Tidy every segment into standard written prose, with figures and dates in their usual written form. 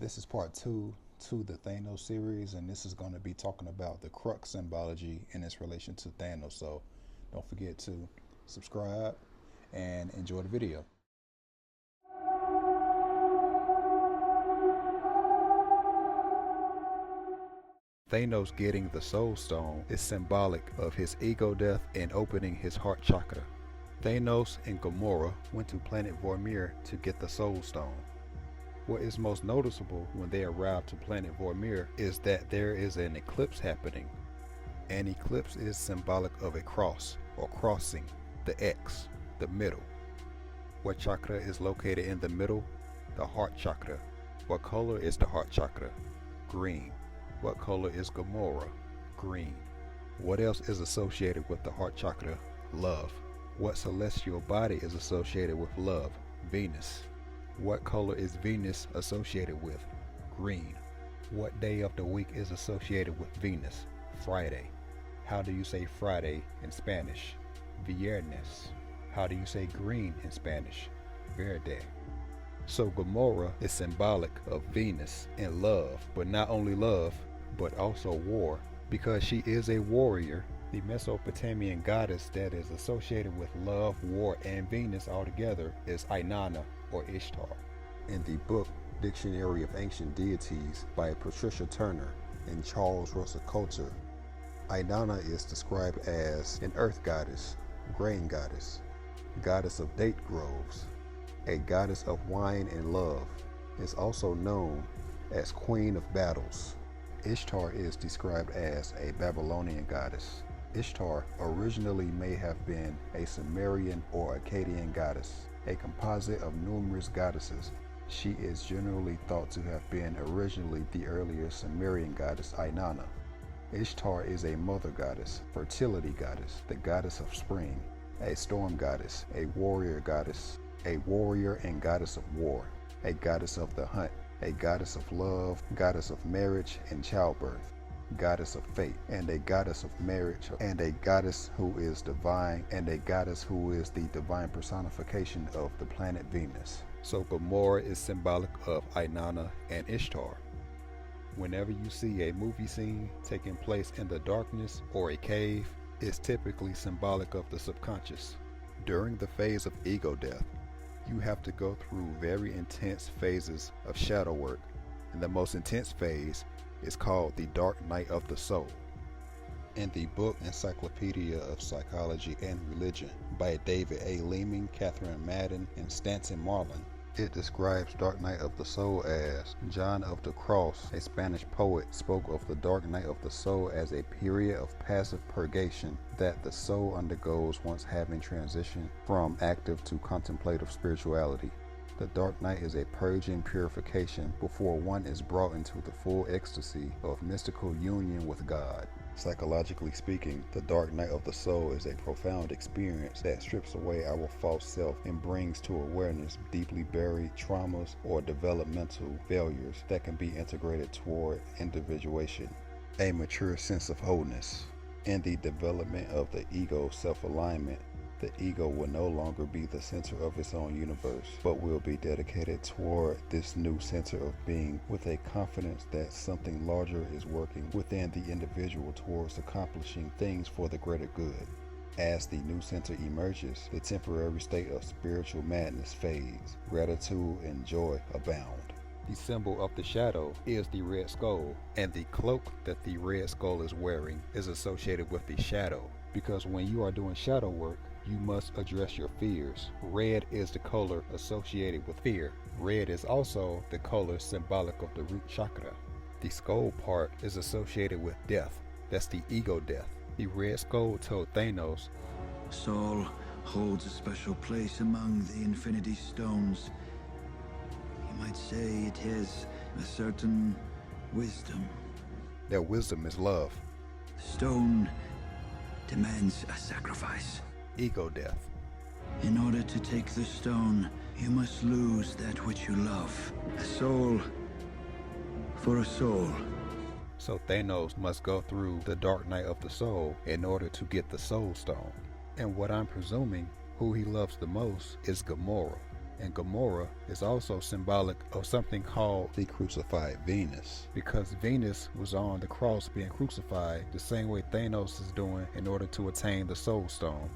This is part two to the Thanos series, and this is going to be talking about the Crux Symbology in its relation to Thanos. So don't forget to subscribe and enjoy the video. Thanos getting the Soul Stone is symbolic of his ego death and opening his heart chakra. Thanos and Gamora went to planet Vormir to get the Soul Stone. What is most noticeable when they arrive to planet Vormir is that there is an eclipse happening. An eclipse is symbolic of a cross or crossing, the X, the middle. What chakra is located in the middle? The heart chakra. What color is the heart chakra? Green. What color is Gamora? Green. What else is associated with the heart chakra? Love. What celestial body is associated with love? Venus. What color is Venus associated with? Green. What day of the week is associated with Venus? Friday. How do you say Friday in Spanish? Viernes. How do you say green in Spanish? Verde. So Gamora is symbolic of Venus and love, but not only love, but also war. Because she is a warrior, the Mesopotamian goddess that is associated with love, war, and Venus altogether is Inanna or Ishtar. In the book Dictionary of Ancient Deities by Patricia Turner and Charles Russell Coulter, Inanna is described as an earth goddess, grain goddess, goddess of date groves, a goddess of wine and love, is also known as queen of battles. Ishtar is described as a Babylonian goddess. Ishtar originally may have been a Sumerian or Akkadian goddess, a composite of numerous goddesses. She is generally thought to have been originally the earlier Sumerian goddess Inanna. Ishtar is a mother goddess, fertility goddess, the goddess of spring, a storm goddess, a warrior and goddess of war, a goddess of the hunt, a goddess of love, goddess of marriage and childbirth, goddess of fate, and a goddess of marriage, and a goddess who is divine, and a goddess who is the divine personification of the planet Venus. So Gamora is symbolic of Inanna and Ishtar. Whenever you see a movie scene taking place in the darkness or a cave, it's typically symbolic of the subconscious. During the phase of ego death, you have to go through very intense phases of shadow work, and the most intense phase is called the Dark Night of the Soul. In the book Encyclopedia of Psychology and Religion by David A. Leeming, Catherine Madden, and Stanton Marlin, it describes Dark Night of the Soul as John of the Cross, a Spanish poet, spoke of the Dark Night of the Soul as a period of passive purgation that the soul undergoes once having transitioned from active to contemplative spirituality. The Dark Night is a purging purification before one is brought into the full ecstasy of mystical union with God. Psychologically speaking, the Dark Night of the Soul is a profound experience that strips away our false self and brings to awareness deeply buried traumas or developmental failures that can be integrated toward individuation, a mature sense of wholeness. In the development of the ego self-alignment, the ego will no longer be the center of its own universe, but will be dedicated toward this new center of being with a confidence that something larger is working within the individual towards accomplishing things for the greater good. As the new center emerges, the temporary state of spiritual madness fades, gratitude and joy abound. The symbol of the shadow is the red skull, and the cloak that the red skull is wearing is associated with the shadow, because when you are doing shadow work, you must address your fears. Red is the color associated with fear. Red is also the color symbolic of the root chakra. The skull part is associated with death. That's the ego death. The red skull told Thanos, Soul holds a special place among the Infinity Stones. You might say it has a certain wisdom. that wisdom is love. The stone demands a sacrifice. Ego death. In order to take the stone, you must lose that which you love. A soul for a soul. So Thanos must go through the Dark Night of the Soul in order to get the Soul Stone. And what I'm presuming, who he loves the most is Gamora. And Gamora is also symbolic of something called the crucified Venus, because Venus was on the cross being crucified the same way Thanos is doing in order to attain the Soul Stone.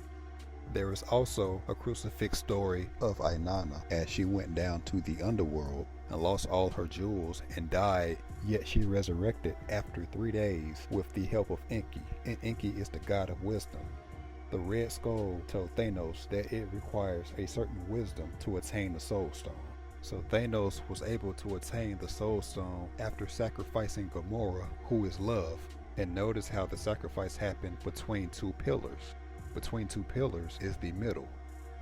There is also a crucifix story of Inanna as she went down to the underworld and lost all her jewels and died, yet she resurrected after 3 days with the help of Enki, and Enki is the god of wisdom. The Red Skull told Thanos that it requires a certain wisdom to attain the Soul Stone. So Thanos was able to attain the Soul Stone after sacrificing Gamora, who is love. And notice how the sacrifice happened between 2 pillars. Between 2 pillars is the middle.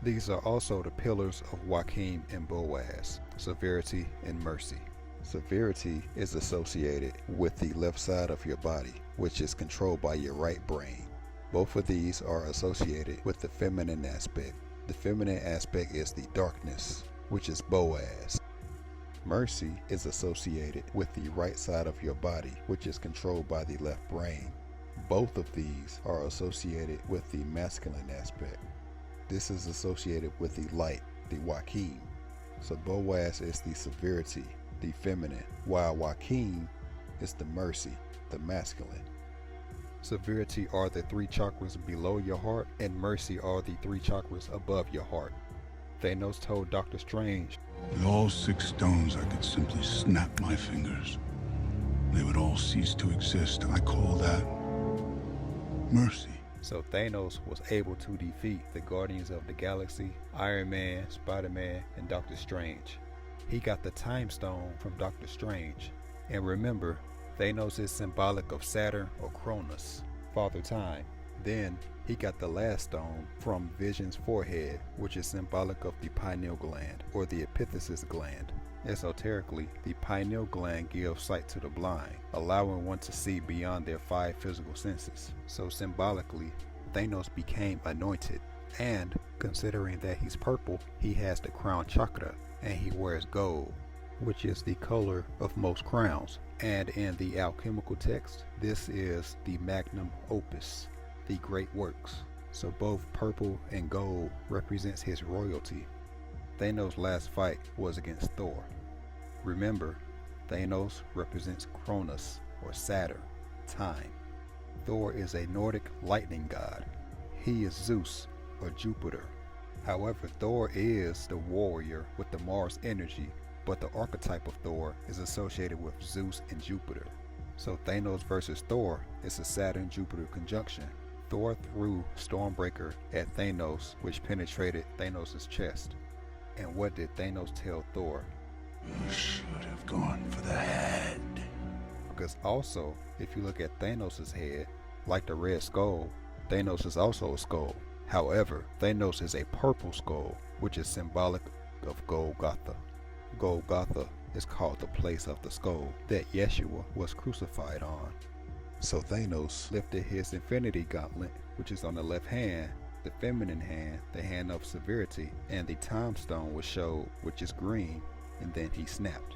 These are also the pillars of Joachim and Boaz, severity and mercy. Severity is associated with the left side of your body, which is controlled by your right brain. Both of these are associated with the feminine aspect. The feminine aspect is the darkness, which is Boaz. Mercy is associated with the right side of your body, which is controlled by the left brain. Both of these are associated with the masculine aspect. This is associated with the light, the Joachim. So Boaz is the severity, the feminine, while Joachim is the mercy, the masculine. Severity are the 3 chakras below your heart, and mercy are the 3 chakras above your heart. Thanos told Doctor Strange, "With all 6 stones, I could simply snap my fingers. They would all cease to exist. I call that mercy." So Thanos was able to defeat the Guardians of the Galaxy, Iron Man, Spider-Man, and Doctor Strange. He got the Time Stone from Doctor Strange. And remember, Thanos is symbolic of Saturn or Cronus, Father Time. Then he got the last stone from Vision's forehead, which is symbolic of the pineal gland or the epiphysis gland. Esoterically, the pineal gland gives sight to the blind, allowing one to see beyond their 5 physical senses. So symbolically, Thanos became anointed. And considering that he's purple, he has the crown chakra and he wears gold, which is the color of most crowns. And in the alchemical text, this is the magnum opus, the great works. So both purple and gold represents his royalty. Thanos' last fight was against Thor. Remember, Thanos represents Cronus or Saturn, time. Thor is a Nordic lightning god. He is Zeus or Jupiter. However, Thor is the warrior with the Mars energy, but the archetype of Thor is associated with Zeus and Jupiter. So Thanos versus Thor is a Saturn-Jupiter conjunction. Thor threw Stormbreaker at Thanos, which penetrated Thanos' chest. And what did Thanos tell Thor? "You should have gone for the head." Because also, if you look at Thanos' head, like the Red Skull, Thanos is also a skull. However, Thanos is a purple skull, which is symbolic of Golgotha. Golgotha is called the place of the skull that Yeshua was crucified on. So Thanos lifted his Infinity Gauntlet, which is on the left hand, the feminine hand, the hand of severity, and the Time Stone was showed, which is green, and then he snapped.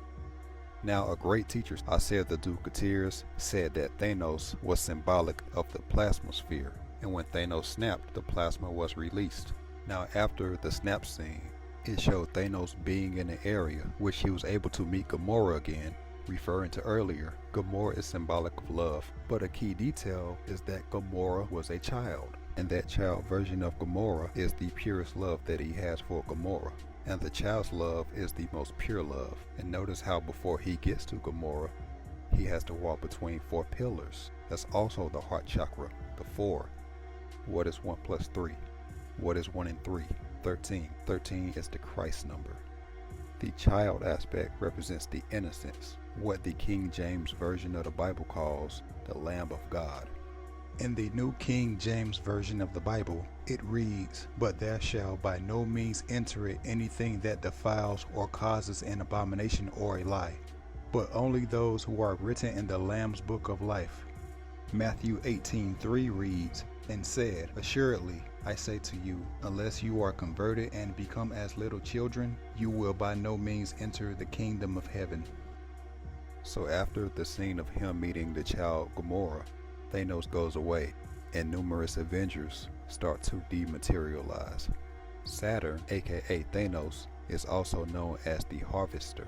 Now a great teacher, Acer the Ducateers, said that Thanos was symbolic of the plasma sphere, and when Thanos snapped, the plasma was released. Now after the snap scene, it showed Thanos being in an area which he was able to meet Gamora again. Referring to earlier, Gamora is symbolic of love, but a key detail is that Gamora was a child, and that child version of Gamora is the purest love that he has for Gamora, and the child's love is the most pure love. And notice how before he gets to Gamora, he has to walk between 4 pillars. That's also the heart chakra, the 4. What is 1 plus 3? What is 1 and 3? 13. 13 is the Christ number. The child aspect represents the innocence, what the King James Version of the Bible calls the Lamb of God. In the New King James Version of the Bible, it reads, "But there shall by no means enter it anything that defiles or causes an abomination or a lie, but only those who are written in the Lamb's book of life." Matthew 18:3 reads, "And said, Assuredly, I say to you, unless you are converted and become as little children, you will by no means enter the kingdom of heaven." So after the scene of him meeting the child Gamora, Thanos goes away, and numerous Avengers start to dematerialize. Saturn, aka Thanos, is also known as the harvester.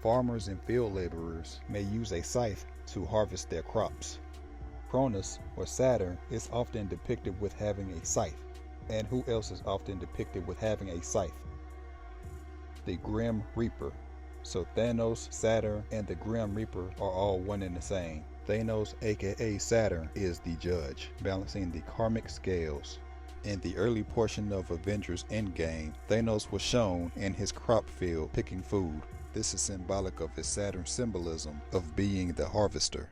Farmers and field laborers may use a scythe to harvest their crops. Cronus, or Saturn, is often depicted with having a scythe. And who else is often depicted with having a scythe? The Grim Reaper. So Thanos, Saturn, and the Grim Reaper are all one and the same. Thanos, aka Saturn, is the judge, balancing the karmic scales. In the early portion of Avengers Endgame, Thanos was shown in his crop field picking food. This is symbolic of his Saturn symbolism of being the harvester.